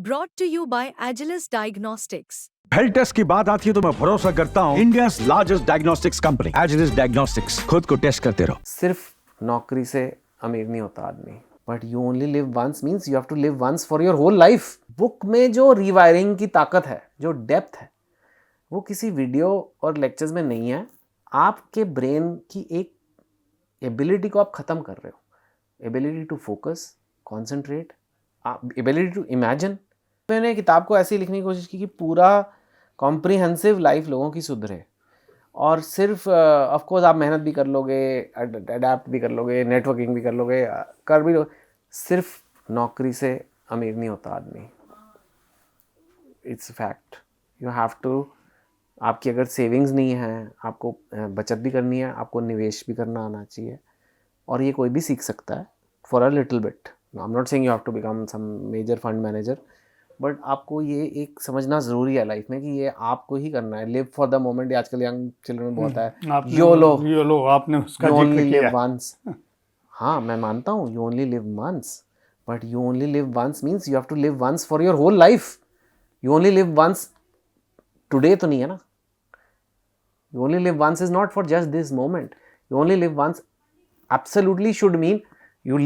brought to you by Agilus Diagnostics. Health test की बात आती है तो मैं भरोसा करता हूँ India largest diagnostics company Agilus diagnostics. खुद को टेस्ट करते रहो। सिर्फ नौकरी से अमीर नहीं होता आदमी, but you only live once means you have to live once for your whole life. Book में जो रिवायरिंग की ताकत है, जो डेप्थ है, वो किसी वीडियो और लेक्चर्स में नहीं है। आपके ब्रेन की एक एबिलिटी को आप ख़त्म कर रहे हो, ability to focus, concentrate, ability to imagine. मैंने किताब को ऐसे ही लिखने की कोशिश की कि पूरा कॉम्प्रिहेंसिव लाइफ लोगों की सुधरे, और सिर्फ ऑफ कोर्स आप मेहनत भी कर लोगे, अडेप्ट भी कर लोगे, नेटवर्किंग भी कर लोगे, कर भी लोगे, सिर्फ नौकरी से अमीर नहीं होता आदमी। It's fact. You have to, आपकी अगर सेविंग्स नहीं है, आपको बचत भी करनी है, आपको निवेश भी करना आना चाहिए, और ये कोई भी सीख सकता है for a little bit. I am not saying you have to become some major fund manager, but आपको ये एक समझना ज़रूरी है लाइफ में कि ये आपको ही करना है। लिव फॉर द मोमेंट, आजकल यंग चिल्ड्रन में बहुत है, योलो आपने उसका जिक्र किया। वंस। हाँ, मैं मानता हूँ you only live once, but you only live once means you have to live once for your whole life. You only live once today तो नहीं है ना। You only live once is not for just this moment. You only live once absolutely should mean you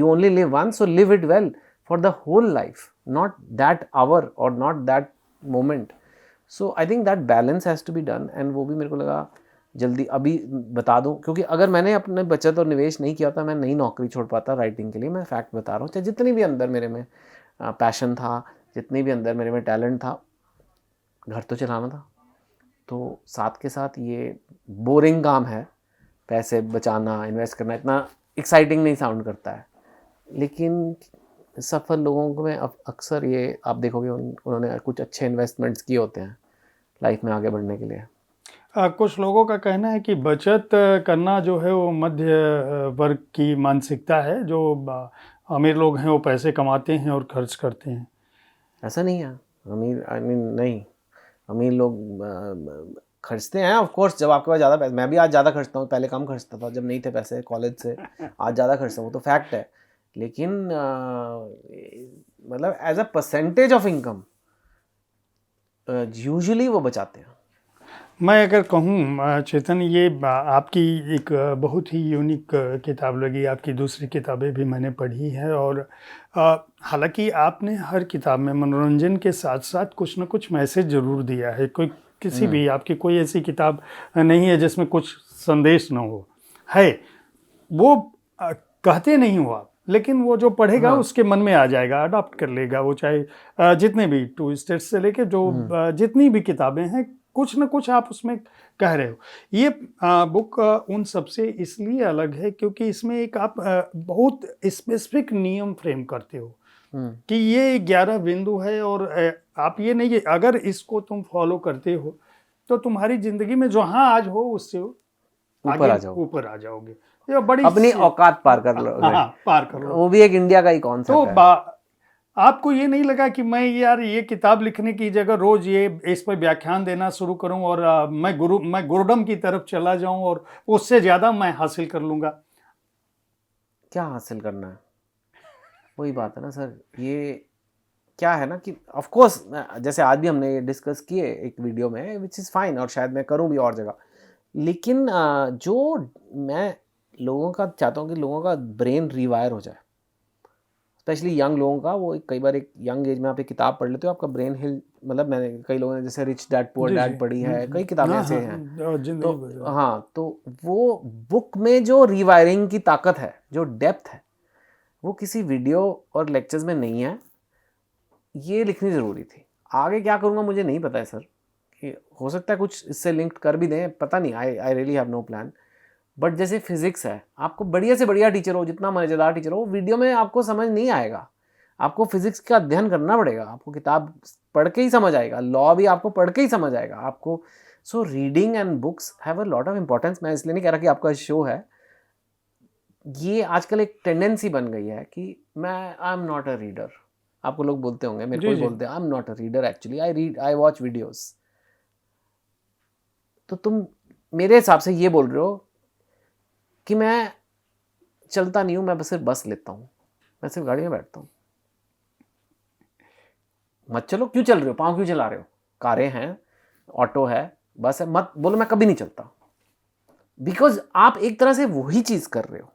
only live once, so live it well for the whole life, not that hour or not that moment. So I think that balance has to be done, and वो भी मेरे को लगा जल्दी अभी बता दूं, क्योंकि अगर मैंने अपने बचत और निवेश नहीं किया होता मैं नई नौकरी छोड़ पाता राइटिंग के लिए। मैं फैक्ट बता रहा हूँ, चाहे जितनी भी अंदर मेरे में पैशन था, जितनी भी अंदर मेरे में टैलेंट था, घर तो चलाना था। तो साथ के साथ ये बोरिंग काम है, पैसे बचाना, इन्वेस्ट करना इतना एक्साइटिंग नहीं साउंड करता है, लेकिन सफल लोगों को में अक्सर ये आप देखोगे उन्होंने कुछ अच्छे इन्वेस्टमेंट्स किए होते हैं लाइफ में आगे बढ़ने के लिए। कुछ लोगों का कहना है कि बचत करना जो है वो मध्य वर्ग की मानसिकता है। जो अमीर लोग हैं वो पैसे कमाते हैं और खर्च करते हैं। ऐसा नहीं है। नहीं, अमीर लोग खर्चते हैं ऑफ कोर्स। जब आपके पास ज़्यादा पैसे, मैं भी आज ज़्यादा खर्चता हूँ, पहले कम खर्चता था जब नहीं थे पैसे कॉलेज से, आज ज़्यादा खर्चता हूँ, तो फैक्ट है। लेकिन मतलब as a percentage of income usually वो बचाते हैं। मैं अगर कहूँ चेतन, ये आपकी एक बहुत ही यूनिक किताब लगी। आपकी दूसरी किताबें भी मैंने पढ़ी है, और हालांकि आपने हर किताब में मनोरंजन के साथ साथ कुछ न कुछ मैसेज ज़रूर दिया है। किसी भी आपकी कोई ऐसी किताब नहीं है जिसमें कुछ संदेश ना हो। है वो कहते नहीं हो आप, लेकिन वो जो पढ़ेगा उसके मन में आ जाएगा, अडॉप्ट कर लेगा वो। चाहे जितने भी 2 स्टेट्स से लेके जो जितनी भी किताबें हैं, कुछ न कुछ आप उसमें कह रहे हो। ये बुक उन सबसे इसलिए अलग है क्योंकि इसमें एक आप बहुत स्पेसिफिक नियम फ्रेम करते हो कि ये 11 बिंदु है, और आप ये नहीं, अगर इसको तुम फॉलो करते हो तो तुम्हारी जिंदगी में जहाँ आज हो उससे ऊपर आ जाओगे। ये बड़ी अपनी औकात पार कर लो। हाँ, पार कर लो। वो भी एक इंडिया का ही कॉन्सेप्ट है। आपको ये नहीं लगा कि मैं यार ये किताब लिखने की जगह रोज ये इस पर व्याख्यान देना शुरू करूं और मैं गुरुडम की तरफ चला जाऊं और उससे ज्यादा मैं हासिल कर लूंगा? क्या हासिल करना है? वही बात है ना सर। ये क्या है ना कि ऑफ कोर्स जैसे आज भी हमने ये डिस्कस किए एक वीडियो में, विच इज़ फाइन, और शायद मैं करूं भी और जगह, लेकिन जो मैं लोगों का चाहता हूं कि लोगों का ब्रेन रिवायर हो जाए, स्पेशली यंग लोगों का। वो कई बार एक यंग एज में आप एक किताब पढ़ लेते हो, आपका ब्रेन हिल, मतलब मैंने कई लोगों ने जैसे रिच डैड पुअर डैड पढ़ी है, कई किताबें ऐसे हैं। तो हाँ, तो वो बुक में जो रिवायरिंग की ताकत है, जो डेप्थ है, वो किसी वीडियो और लेक्चर्स में नहीं है। ये लिखनी ज़रूरी थी। आगे क्या करूँगा मुझे नहीं पता है सर, कि हो सकता है कुछ इससे लिंक कर भी दें, पता नहीं। I really have no plan. But जैसे फिजिक्स है, आपको बढ़िया से बढ़िया टीचर हो, जितना मज़ेदार टीचर हो, वीडियो में आपको समझ नहीं आएगा। आपको फिजिक्स का अध्ययन करना पड़ेगा, आपको किताब पढ़ के ही समझ आएगा, लॉ भी आपको पढ़ के ही समझ आएगा आपको। So reading and books have a lot of importance. मैं इसलिए नहीं कह रहा कि आपका शो है, ये आजकल एक टेंडेंसी बन गई है कि आई एम नॉट अ रीडर। आपको लोग बोलते होंगे, मेरे को भी बोलते हैं, आई am not a reader, actually I watch videos. तो तुम मेरे हिसाब से ये बोल रहे हो कि मैं चलता नहीं हूँ, मैं बस सिर्फ बस लेता हूँ, मैं सिर्फ गाड़ी में बैठता हूँ। मत चलो, क्यों चल रहे हो, पाँव क्यों चला रहे हो, कारें हैं, ऑटो है, बस है, मत बोलो मैं कभी नहीं चलता। बिकॉज आप एक तरह से वही चीज कर रहे हो,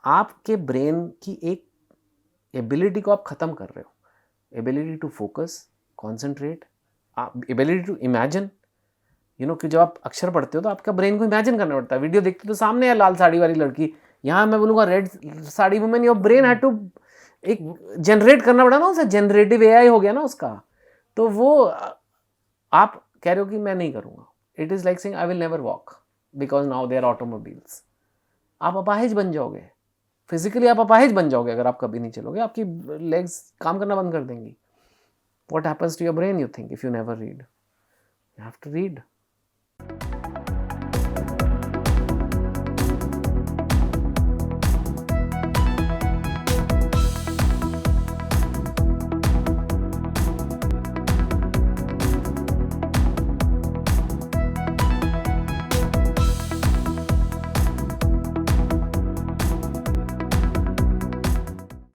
आपके ब्रेन की एक एबिलिटी को आप खत्म कर रहे हो, ability to focus, concentrate, ability to imagine. कि जब आप अक्षर पढ़ते हो तो आपका ब्रेन को इमेजिन करना पड़ता है। वीडियो देखते हो तो सामने है लाल साड़ी वाली लड़की, यहाँ मैं बोलूँगा red sari women, your brain had to एक जनरेट करना पड़ा ना, उसे जनरेटिव एआई हो गया ना उसका। तो वो आप कह रहे हो कि मैं नहीं करूँगा, it is like saying I will never walk because now they are automobiles. आप अपाहिज बन जाओगे, फिजिकली आप अपाहिज बन जाओगे अगर आप कभी नहीं चलोगे, आपकी लेग्स काम करना बंद कर देंगी। What happens to your brain, you think, if you never read? You have to read.